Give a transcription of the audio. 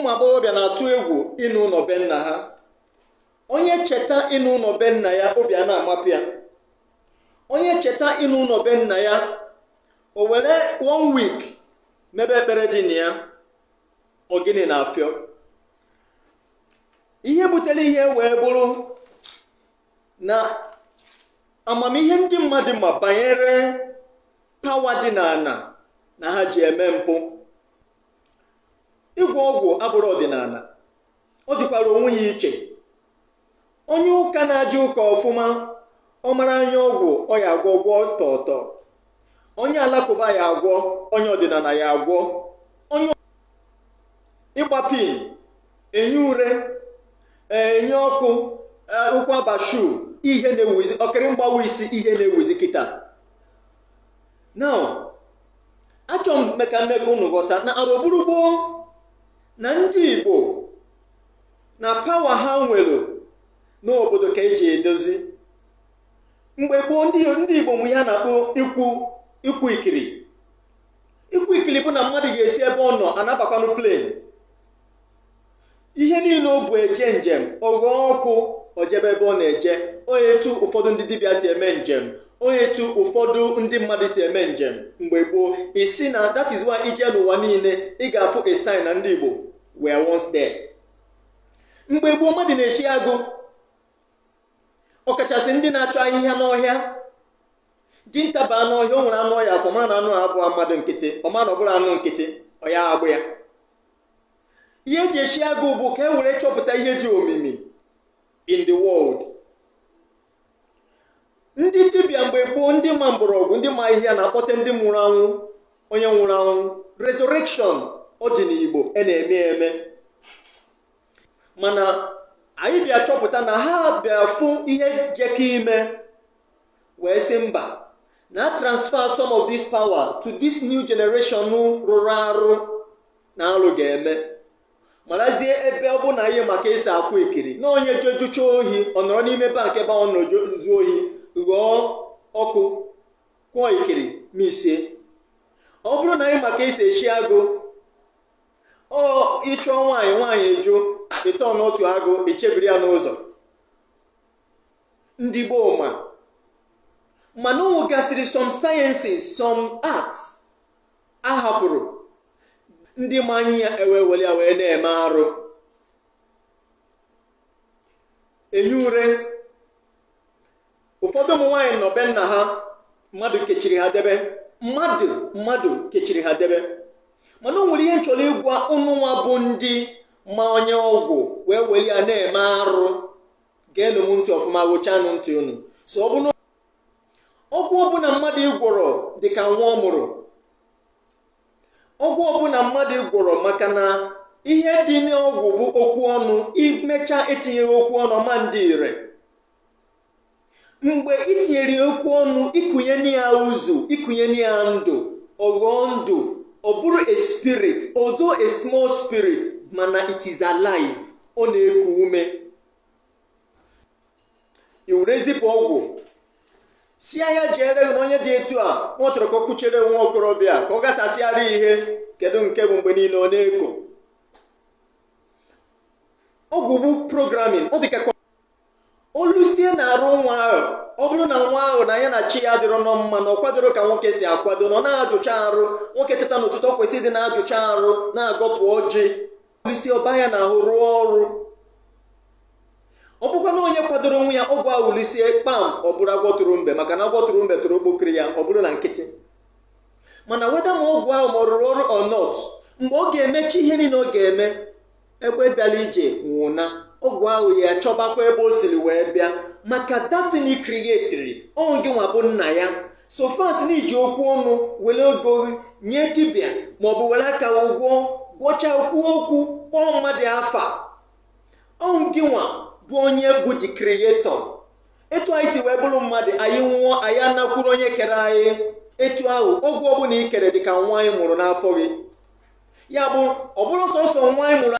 ụmụ agbọghọbịa na-atụ egwu ịnụ ụlọ be nna ha. Onye cheta ịnụ ụlọ be nna ya, obi a na-amapụ ya. Onye cheta ịnụ ụlọ be nna ya, o were 1 week mebe ekpere dị na ya, ogini na-afịọ. Ihe butere ihe wee bụrụ na amamihe ndị mmadụ ma banyere pawa dị n'ana na ha ji eme mpụ. Ịgwọ ọgwụ abụrụ ọdịnala, ọ dịkwara onwe ya iche. Onye ụka na-aje ụka ọfụma, ọ mara anya ọgwụ ọ ya agwọ gwọ tọọtọ. Onye alakụba ya agwọ, onye ọdịnala ya agwọ. Onye ịgba pin, enye ure, enye ọkụ, ụkwụ abashu, ihe na-ewuzi ọkịrị mgbawa isi, ihe na-ewuzi kịta. Now, achọ m meka mmekọ unu ghọta na arọburu gboo na ndị Igbo na pawa ha nwere n'obodo ka eji edozi. Mgbe gboo ndị Igbo mụ ya na-akpọ ikwu ikiri. Ikwu ikiri bụ na mmadụ ga-esi ebe ọ nọ anabakwanụ plen. Ihe niile o bụ eje njem, ọghọ ọkụ ojebe ebe ọ na-eje. O etu ụfọdụ ndị dibịa si eme njem, o etu ụfọdụ ndị mmadụ si eme njem. Mgbe gboo isi na that is why ije n'ụwa niile ị ga-afụ a sign na ndị Igbo were once there. Mgbe gboo mmadụ na-eshi agụ, ọkachasị ndị na-achọ ahịhịa n'ọhịa. Dinta baa n'ọhịa, o nwere anụ ọhịa afọ ma na anụ abụọ mmadụ nkịtị, ọma na ọbụla anụ nkịtị ọ ya agbụ ya. Ihe eji eshi agụ bụ ka e were chọpụta ihe dị omimi in the world. Ndị dibịa mgbe gboo, ndị ma mgbọrọgwụ, ndị ma ahịhịa na-akpọte ndị nwụrụ anwụ, onye nwụrụ anwụ. Resurrection ọ dị n'Igbo na-eme eme. Mana anyị bịa chọpụta na ha bịa fụ ihe jekọ ime, wee sị mba na transfer some of this power to this new generation rụrụ arụ na arụ ga-eme. Marazie ebe ọ bụ na ihe maka esi akwụ ekiri na onye jejucha ohi, ọ nọrọ n'ime bank ebe ọ nọ zuo ohi, ghọọ ọkụ, kwụọ ikiri ma isie. Ọ bụrụ na anyị maka esi eshi agụ, ịchọ nwaanyị eju, ịtọ n'otu agụ, echebiri ya n'ụzọ. Ndị gboo mana o nwegasịrị some sciences, some arts ahapụrụ. Ndị manye ya ewewele ya wee na-eme arụ. Enye ure. Ụfọdụ ụmụ nwaanyị nọ be nna ha, mmadụ kechiri ha debe. Mmadụ kechiri ha debe. Mana o nwere ihe nchọrọ ịgwa ụnụ nwa bụ ndị ma onye ọgwụ wee were ya na-eme arụ. Geenụ m ntị ọfụma, gụchanụ ntị unu. So ọ bụ na ọgwụ ọbụla mmadụ ịgwọrọ dị ka nwa ọ mụrụ. Ọgwụ ọbụla mmadụ ịgwọrọ, maka na ihe dị n'ọgwụ bụ okwu ọnụ. Imecha etinyeghị okwu ọnụ ma ndị ire. Mgbe itinyere okwu ọnụ, ikunye ya uzu, ikunye ya ndụ, ọghọ ndụ, ọ bụrụ a spirit, although a small spirit, mana it is alive, ọ na-eku ume. Iwere zipụ ọgwụ si anya jere na onye dị etu a, ọ chọrọ ka ọ kụchere nwa okorobịa ka ọ gasasịara ihe. Kedu nke bụ mgbe niile ọ na-eko? Ọgwụ bụ programming. Ọ dị ka olusie na-arụ nwa ahụ. Ọ bụrụ na nwa ahụ na ya na chi ya dịrọ nọ mma, na ọ kwadoro ka nwoke si akwado, na ọ na-ajụcha arụ. Nwoke teta n'ụtụtụ ọ kwesịrị ịdị na-ajụcha arụ, na-agọpụ ọjị. Olusie ọba ya na-ahụ rụọ ọrụ. Ọ bụkwa na onye kwadoro onwe ya ọgwụ ahụ lisie kpam, ọ bụrụ agwọ tụrụ mbe, maka na agwọ tụrụ mbe tụrụ okpokiri ya, ọ bụrụ na nkịtị. Mana weda ma ọgwụ ahụ ma ọ rụrụ ọrụ or not, mgbe ọ ga-emechi ihe niile ọ ga-eme, egbe bịala ije nwụna, ọgwụ ahụ ya chọbakwa ebe o siri wee bịa, maka datin krietiri ọnwụ gị nwa bụ nna ya. So fast na iji okwu ọnụ were ogo nye dibịa, maọbụ were aka ụgwọ gwọcha okwu kpọọ mmadụ afa, ọnwụ gị nwa bụ onye bụ the creator. Etu anyị si wee bụrụ mmadụ, anyị nwụọ, anyị anakwuru onye kere anyị. Etu ahụ ọgwụ ọbụla i kere dị ka nwa anyị mụrụ n'afọ gị. Ya bụ ọ bụrụ sọsọ nwa anyị mụrụ